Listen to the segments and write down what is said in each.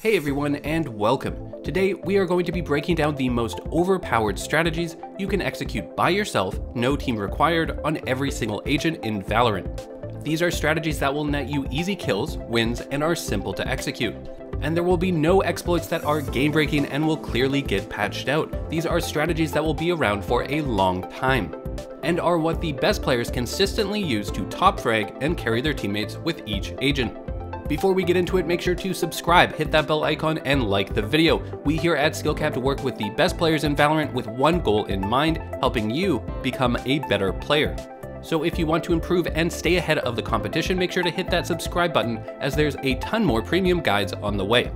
Hey everyone, and welcome. Today we are going to be breaking down the most overpowered strategies you can execute by yourself, no team required, on every single agent in Valorant. These are strategies that will net you easy kills, wins, and are simple to execute. And there will be no exploits that are game-breaking and will clearly get patched out. These are strategies that will be around for a long time, and are what the best players consistently use to top frag and carry their teammates with each agent. Before we get into it, make sure to subscribe, hit that bell icon, and like the video. We here at SkillCapped work with the best players in Valorant with one goal in mind, helping you become a better player. So if you want to improve and stay ahead of the competition, make sure to hit that subscribe button, as there's a ton more premium guides on the way.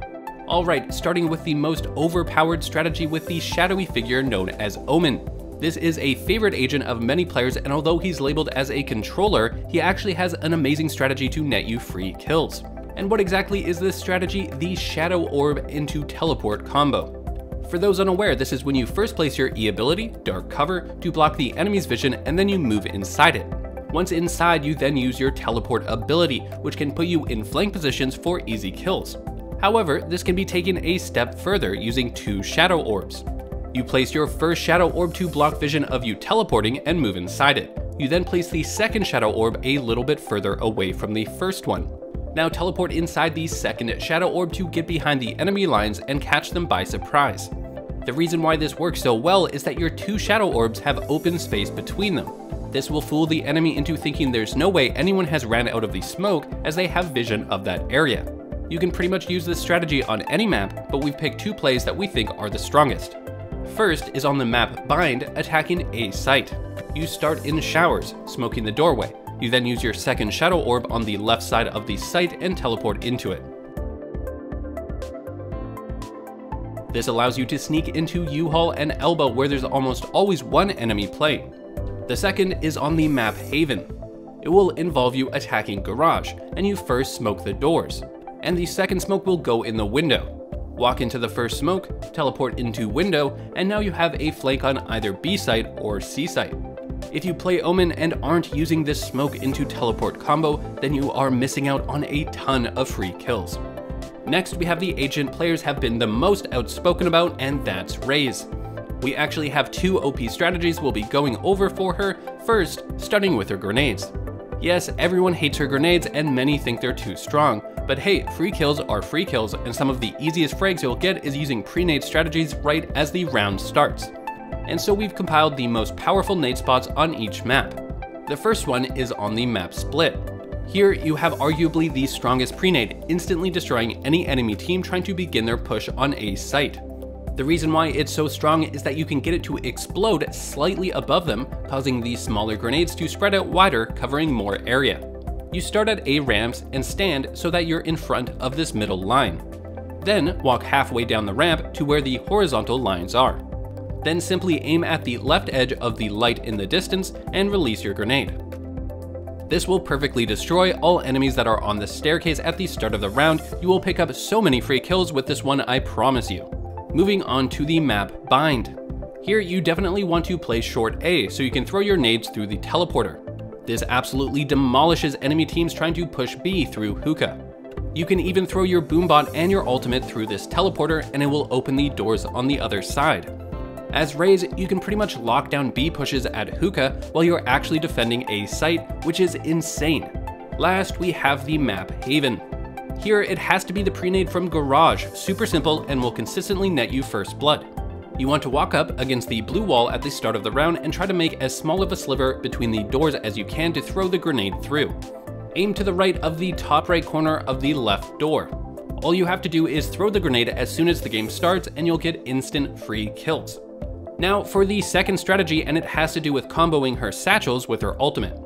Alright, starting with the most overpowered strategy with the shadowy figure known as Omen. This is a favorite agent of many players, and although he's labeled as a controller, he actually has an amazing strategy to net you free kills. And what exactly is this strategy? The Shadow Orb into Teleport combo. For those unaware, this is when you first place your E ability, Dark Cover, to block the enemy's vision, and then you move inside it. Once inside, you then use your Teleport ability, which can put you in flank positions for easy kills. However, this can be taken a step further using two Shadow Orbs. You place your first Shadow Orb to block vision of you teleporting and move inside it. You then place the second Shadow Orb a little bit further away from the first one. Now teleport inside the second Shadow Orb to get behind the enemy lines and catch them by surprise. The reason why this works so well is that your two Shadow Orbs have open space between them. This will fool the enemy into thinking there's no way anyone has ran out of the smoke, as they have vision of that area. You can pretty much use this strategy on any map, but we've picked two plays that we think are the strongest. First is on the map Bind, attacking a site. You start in showers, smoking the doorway. You then use your second Shadow Orb on the left side of the site and teleport into it. This allows you to sneak into U-Haul and Elbow, where there's almost always one enemy playing. The second is on the map Haven. It will involve you attacking Garage, and you first smoke the doors, and the second smoke will go in the window. Walk into the first smoke, teleport into window, and now you have a flank on either B site or C site. If you play Omen and aren't using this smoke into teleport combo, then you are missing out on a ton of free kills. Next, we have the agent players have been the most outspoken about, and that's Raze. We actually have two OP strategies we'll be going over for her, first starting with her grenades. Yes, everyone hates her grenades and many think they're too strong, but hey, free kills are free kills, and some of the easiest frags you'll get is using pre-nade strategies right as the round starts. And so we've compiled the most powerful nade spots on each map. The first one is on the map Split. Here you have arguably the strongest pre-nade, instantly destroying any enemy team trying to begin their push on a site. The reason why it's so strong is that you can get it to explode slightly above them, causing these smaller grenades to spread out wider, covering more area. You start at A ramps and stand so that you're in front of this middle line. Then walk halfway down the ramp to where the horizontal lines are. Then simply aim at the left edge of the light in the distance and release your grenade. This will perfectly destroy all enemies that are on the staircase at the start of the round. You will pick up so many free kills with this one, I promise you. Moving on to the map Bind. Here you definitely want to play short A so you can throw your nades through the teleporter. This absolutely demolishes enemy teams trying to push B through hookah. You can even throw your boombot and your ultimate through this teleporter, and it will open the doors on the other side. As Raze, you can pretty much lock down B pushes at hookah while you're actually defending A site, which is insane. Last, we have the map Haven. Here, it has to be the pre-nade from Garage, super simple and will consistently net you first blood. You want to walk up against the blue wall at the start of the round and try to make as small of a sliver between the doors as you can to throw the grenade through. Aim to the right of the top right corner of the left door. All you have to do is throw the grenade as soon as the game starts, and you'll get instant free kills. Now for the second strategy, and it has to do with comboing her satchels with her ultimate.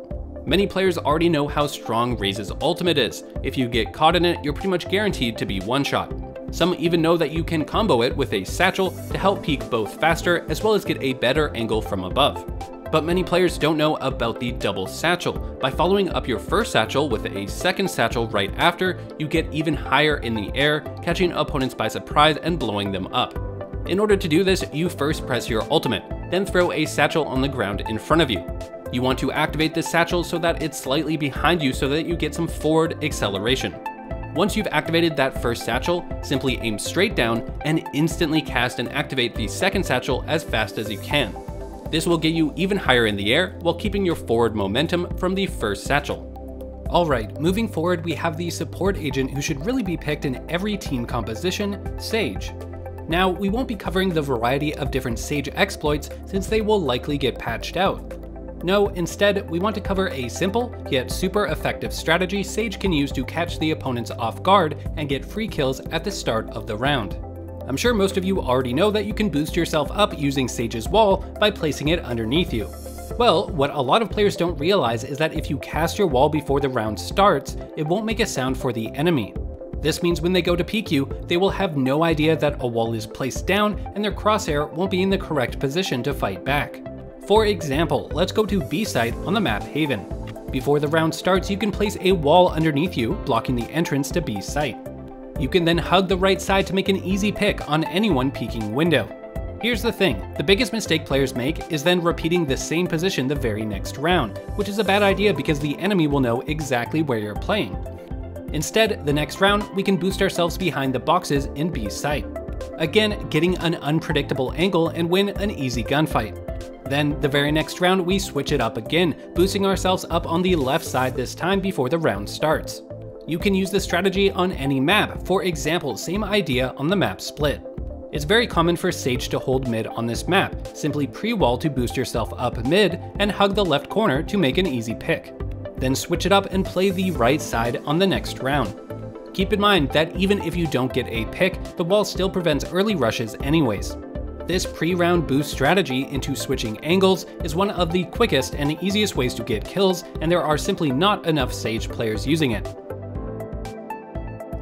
Many players already know how strong Raze's ultimate is. If you get caught in it, you're pretty much guaranteed to be one-shot. Some even know that you can combo it with a satchel to help peek both faster as well as get a better angle from above. But many players don't know about the double satchel. By following up your first satchel with a second satchel right after, you get even higher in the air, catching opponents by surprise and blowing them up. In order to do this, you first press your ultimate, then throw a satchel on the ground in front of you. You want to activate this satchel so that it's slightly behind you so that you get some forward acceleration. Once you've activated that first satchel, simply aim straight down and instantly cast and activate the second satchel as fast as you can. This will get you even higher in the air while keeping your forward momentum from the first satchel. Alright, moving forward we have the support agent who should really be picked in every team composition, Sage. Now, we won't be covering the variety of different Sage exploits since they will likely get patched out. No, instead, we want to cover a simple, yet super effective strategy Sage can use to catch the opponents off guard and get free kills at the start of the round. I'm sure most of you already know that you can boost yourself up using Sage's wall by placing it underneath you. Well, what a lot of players don't realize is that if you cast your wall before the round starts, it won't make a sound for the enemy. This means when they go to peek you, they will have no idea that a wall is placed down and their crosshair won't be in the correct position to fight back. For example, let's go to B site on the map Haven. Before the round starts, you can place a wall underneath you, blocking the entrance to B site. You can then hug the right side to make an easy pick on anyone peeking window. Here's the thing, the biggest mistake players make is then repeating the same position the very next round, which is a bad idea because the enemy will know exactly where you're playing. Instead, the next round, we can boost ourselves behind the boxes in B site. Again, getting an unpredictable angle and win an easy gunfight. Then, the very next round, we switch it up again, boosting ourselves up on the left side this time before the round starts. You can use this strategy on any map, for example, same idea on the map Split. It's very common for Sage to hold mid on this map, simply pre-wall to boost yourself up mid and hug the left corner to make an easy pick. Then switch it up and play the right side on the next round. Keep in mind that even if you don't get a pick, the wall still prevents early rushes anyways. This pre-round boost strategy into switching angles is one of the quickest and easiest ways to get kills, and there are simply not enough Sage players using it.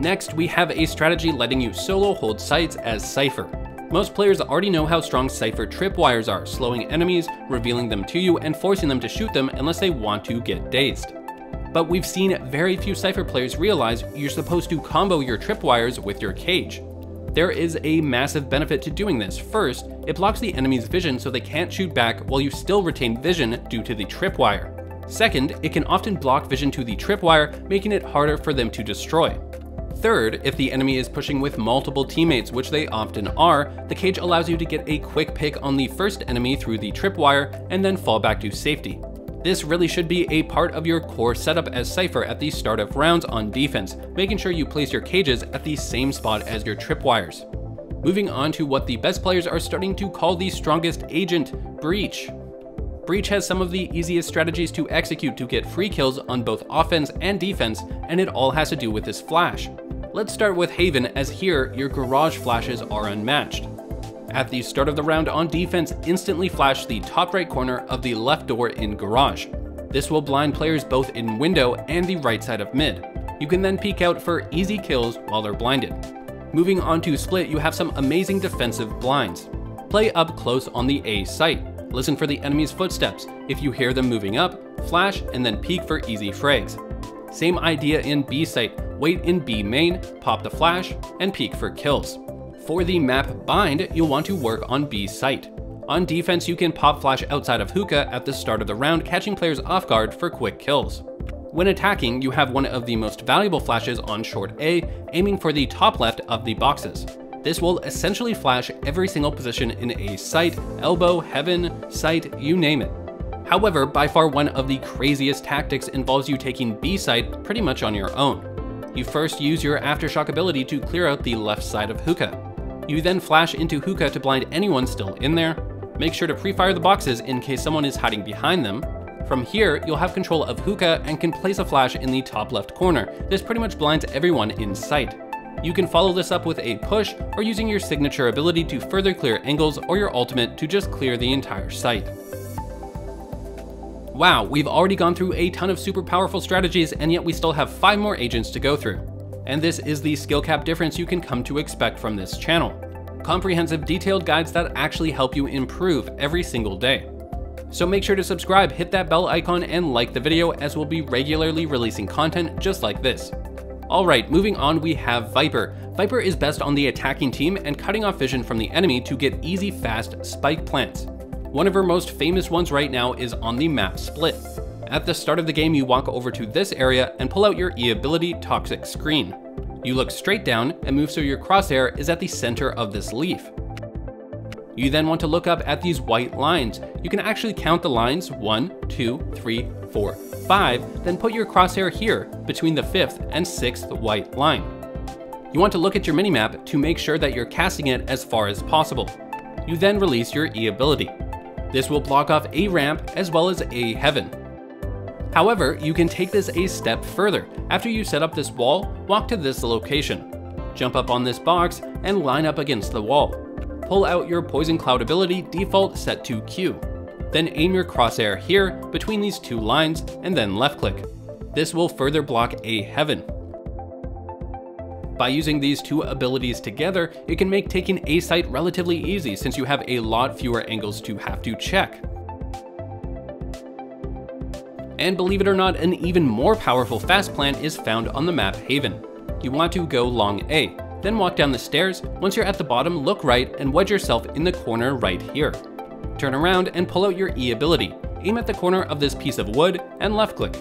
Next, we have a strategy letting you solo hold sites as Cypher. Most players already know how strong Cypher tripwires are, slowing enemies, revealing them to you, and forcing them to shoot them unless they want to get dazed. But we've seen very few Cypher players realize you're supposed to combo your tripwires with your cage. There is a massive benefit to doing this. First, it blocks the enemy's vision so they can't shoot back while you still retain vision due to the tripwire. Second, it can often block vision to the tripwire, making it harder for them to destroy. Third, if the enemy is pushing with multiple teammates, which they often are, the cage allows you to get a quick pick on the first enemy through the tripwire and then fall back to safety. This really should be a part of your core setup as Cypher at the start of rounds on defense, making sure you place your cages at the same spot as your tripwires. Moving on to what the best players are starting to call the strongest agent, Breach. Breach has some of the easiest strategies to execute to get free kills on both offense and defense, and it all has to do with this flash. Let's start with Haven, as here, your garage flashes are unmatched. At the start of the round on defense, instantly flash the top right corner of the left door in garage. This will blind players both in window and the right side of mid. You can then peek out for easy kills while they're blinded. Moving on to Split, you have some amazing defensive blinds. Play up close on the A site. Listen for the enemy's footsteps. If you hear them moving up, flash and then peek for easy frags. Same idea in B site. Wait in B main, pop the flash, and peek for kills. For the map Bind, you'll want to work on B site. On defense, you can pop flash outside of hookah at the start of the round, catching players off guard for quick kills. When attacking, you have one of the most valuable flashes on short A, aiming for the top left of the boxes. This will essentially flash every single position in A site, elbow, heaven, site, you name it. However, by far one of the craziest tactics involves you taking B site pretty much on your own. You first use your aftershock ability to clear out the left side of hookah. You then flash into hookah to blind anyone still in there. Make sure to pre-fire the boxes in case someone is hiding behind them. From here, you'll have control of hookah and can place a flash in the top left corner. This pretty much blinds everyone in sight. You can follow this up with a push or using your signature ability to further clear angles or your ultimate to just clear the entire site. Wow, we've already gone through a ton of super powerful strategies, and yet we still have 5 more agents to go through. And this is the skill cap difference you can come to expect from this channel. Comprehensive detailed guides that actually help you improve every single day. So make sure to subscribe, hit that bell icon, and like the video, as we'll be regularly releasing content just like this. Alright, moving on, we have Viper. Viper is best on the attacking team and cutting off vision from the enemy to get easy, fast spike plants. One of her most famous ones right now is on the map Split. At the start of the game, you walk over to this area and pull out your E ability, Toxic Screen. You look straight down and move so your crosshair is at the center of this leaf. You then want to look up at these white lines. You can actually count the lines 1, 2, 3, 4, 5, then put your crosshair here between the 5th and 6th white line. You want to look at your minimap to make sure that you're casting it as far as possible. You then release your E ability. This will block off a ramp as well as a heaven. However, you can take this a step further. After you set up this wall, walk to this location. Jump up on this box and line up against the wall. Pull out your Poison Cloud ability, default set to Q. Then aim your crosshair here between these two lines and then left click. This will further block a heaven. By using these two abilities together, it can make taking a site relatively easy since you have a lot fewer angles to have to check. And believe it or not, an even more powerful fast plan is found on the map Haven. You want to go long A, then walk down the stairs. Once you're at the bottom, look right and wedge yourself in the corner right here. Turn around and pull out your E ability. Aim at the corner of this piece of wood and left click.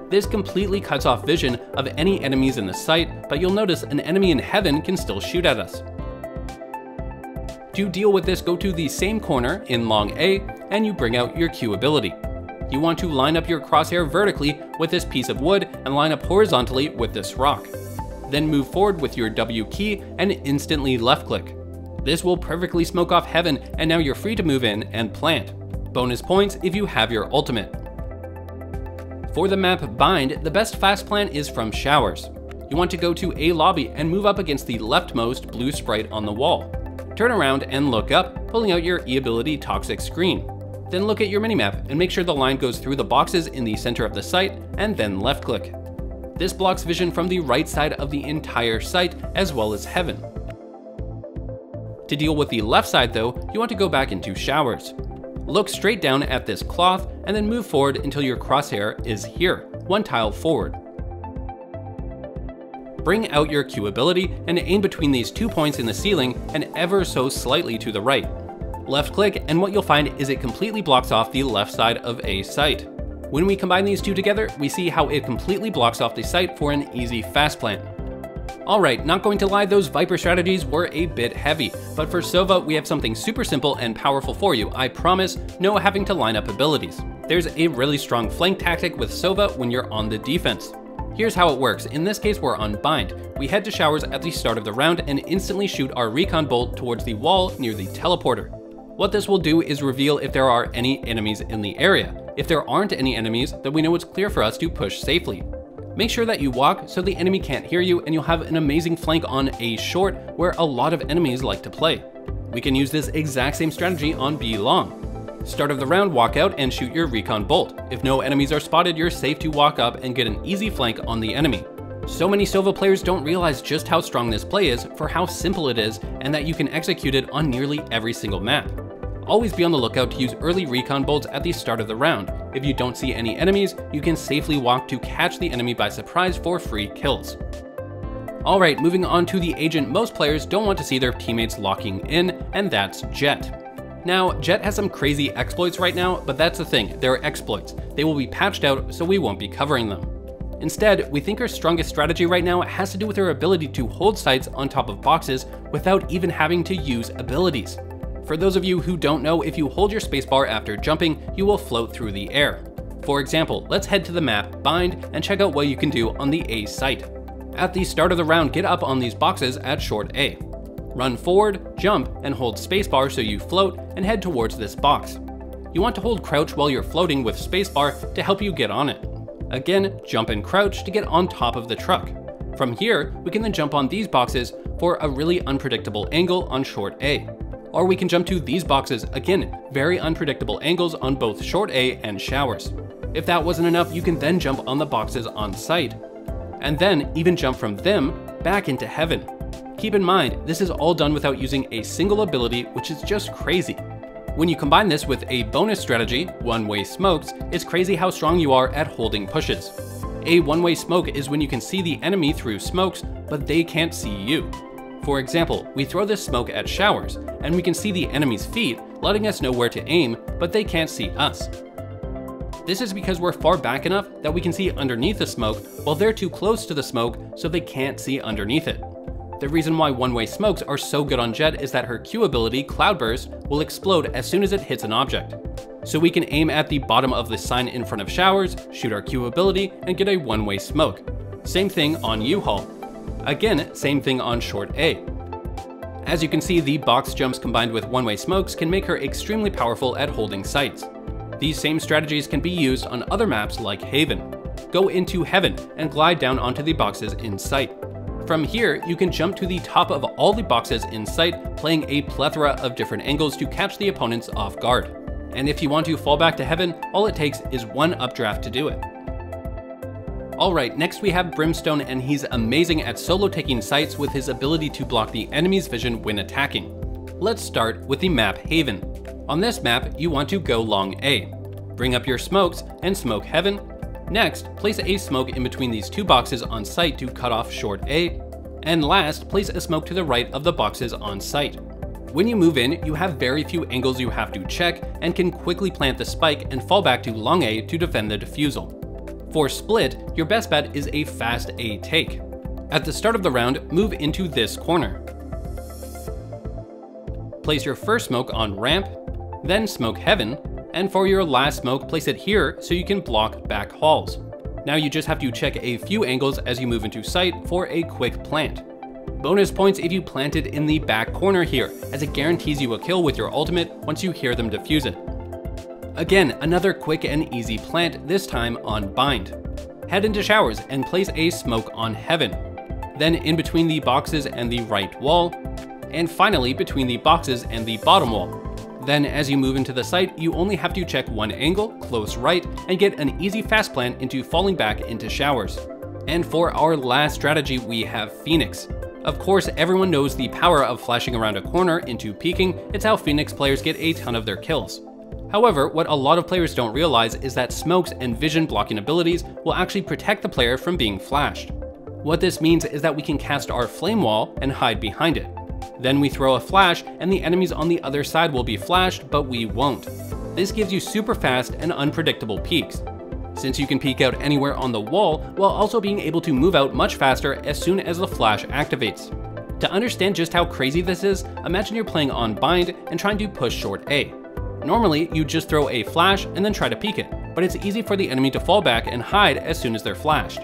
This completely cuts off vision of any enemies in the site, but you'll notice an enemy in heaven can still shoot at us. To deal with this, go to the same corner in long A and you bring out your Q ability. You want to line up your crosshair vertically with this piece of wood and line up horizontally with this rock. Then move forward with your W key and instantly left click. This will perfectly smoke off heaven and now you're free to move in and plant. Bonus points if you have your ultimate. For the map Bind, the best fast plan is from showers. You want to go to a lobby and move up against the leftmost blue sprite on the wall. Turn around and look up, pulling out your E ability Toxic Screen. Then look at your minimap and make sure the line goes through the boxes in the center of the site and then left click. This blocks vision from the right side of the entire site as well as heaven. To deal with the left side though, you want to go back into showers. Look straight down at this cloth and then move forward until your crosshair is here, one tile forward. Bring out your Q ability and aim between these 2 points in the ceiling and ever so slightly to the right. Left click and what you'll find is it completely blocks off the left side of a site. When we combine these two together, we see how it completely blocks off the site for an easy fast plan. Alright, not going to lie, those Viper strategies were a bit heavy, but for Sova we have something super simple and powerful for you, I promise, no having to line up abilities. There's a really strong flank tactic with Sova when you're on the defense. Here's how it works. In this case, we're on Bind. We head to showers at the start of the round and instantly shoot our recon bolt towards the wall near the teleporter. What this will do is reveal if there are any enemies in the area. If there aren't any enemies, then we know it's clear for us to push safely. Make sure that you walk so the enemy can't hear you and you'll have an amazing flank on A short where a lot of enemies like to play. We can use this exact same strategy on B long. Start of the round, walk out and shoot your recon bolt. If no enemies are spotted, you're safe to walk up and get an easy flank on the enemy. So many Sova players don't realize just how strong this play is for how simple it is and that you can execute it on nearly every single map. Always be on the lookout to use early recon bolts at the start of the round. If you don't see any enemies, you can safely walk to catch the enemy by surprise for free kills. Alright, moving on to the agent most players don't want to see their teammates locking in, and that's Jett. Now, Jett has some crazy exploits right now, but that's the thing, they're exploits. They will be patched out, so we won't be covering them. Instead, we think her strongest strategy right now has to do with her ability to hold sites on top of boxes without even having to use abilities. For those of you who don't know, if you hold your spacebar after jumping, you will float through the air. For example, let's head to the map Bind and check out what you can do on the A site. At the start of the round, get up on these boxes at short A. Run forward, jump, and hold spacebar so you float and head towards this box. You want to hold crouch while you're floating with spacebar to help you get on it. Again, jump and crouch to get on top of the truck. From here, we can then jump on these boxes for a really unpredictable angle on short A. Or we can jump to these boxes, again, very unpredictable angles on both short A and showers. If that wasn't enough, you can then jump on the boxes on site. And then even jump from them back into heaven. Keep in mind, this is all done without using a single ability, which is just crazy. When you combine this with a bonus strategy, one-way smokes, it's crazy how strong you are at holding pushes. A one-way smoke is when you can see the enemy through smokes, but they can't see you. For example, we throw this smoke at showers, and we can see the enemy's feet, letting us know where to aim, but they can't see us. This is because we're far back enough that we can see underneath the smoke, while they're too close to the smoke so they can't see underneath it. The reason why one-way smokes are so good on Jett is that her Q ability, Cloudburst, will explode as soon as it hits an object. So we can aim at the bottom of the sign in front of showers, shoot our Q ability, and get a one-way smoke. Same thing on U-Haul. Again, same thing on short A. As you can see, the box jumps combined with one-way smokes can make her extremely powerful at holding sites. These same strategies can be used on other maps like Haven. Go into Heaven and glide down onto the boxes in sight. From here, you can jump to the top of all the boxes in sight, playing a plethora of different angles to catch the opponents off guard. And if you want to fall back to Heaven, all it takes is one updraft to do it. Alright, next we have Brimstone, and he's amazing at solo taking sites with his ability to block the enemy's vision when attacking. Let's start with the map Haven. On this map, you want to go long A. Bring up your smokes and smoke Heaven. Next, place a smoke in between these two boxes on site to cut off short A. And last, place a smoke to the right of the boxes on site. When you move in, you have very few angles you have to check and can quickly plant the spike and fall back to long A to defend the defusal. For split, your best bet is a fast A take. At the start of the round, move into this corner. Place your first smoke on ramp, then smoke Heaven, and for your last smoke, place it here so you can block back halls. Now you just have to check a few angles as you move into sight for a quick plant. Bonus points if you plant it in the back corner here, as it guarantees you a kill with your ultimate once you hear them defuse it. Again, another quick and easy plant, this time on bind. Head into showers and place a smoke on Heaven. Then in between the boxes and the right wall, and finally between the boxes and the bottom wall. Then as you move into the site, you only have to check one angle, close right, and get an easy fast plant into falling back into showers. And for our last strategy, we have Phoenix. Of course, everyone knows the power of flashing around a corner into peeking. It's how Phoenix players get a ton of their kills. However, what a lot of players don't realize is that smokes and vision blocking abilities will actually protect the player from being flashed. What this means is that we can cast our flame wall and hide behind it. Then we throw a flash and the enemies on the other side will be flashed, but we won't. This gives you super fast and unpredictable peeks, since you can peek out anywhere on the wall while also being able to move out much faster as soon as the flash activates. To understand just how crazy this is, imagine you're playing on bind and trying to push short A. Normally, you just throw a flash and then try to peek it, but it's easy for the enemy to fall back and hide as soon as they're flashed.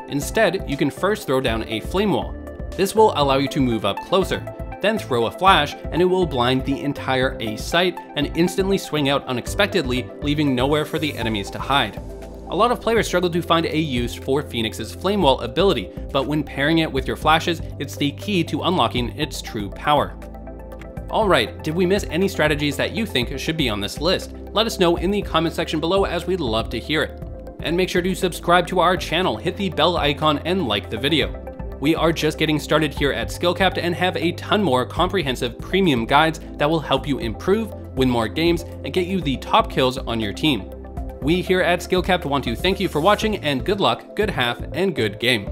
Instead, you can first throw down a flame wall. This will allow you to move up closer, then throw a flash and it will blind the entire A site and instantly swing out unexpectedly, leaving nowhere for the enemies to hide. A lot of players struggle to find a use for Phoenix's flame wall ability, but when pairing it with your flashes, it's the key to unlocking its true power. Alright, did we miss any strategies that you think should be on this list? Let us know in the comment section below, as we'd love to hear it. And make sure to subscribe to our channel, hit the bell icon, and like the video. We are just getting started here at SkillCapped and have a ton more comprehensive premium guides that will help you improve, win more games, and get you the top kills on your team. We here at SkillCapped want to thank you for watching, and good luck, good half, and good game.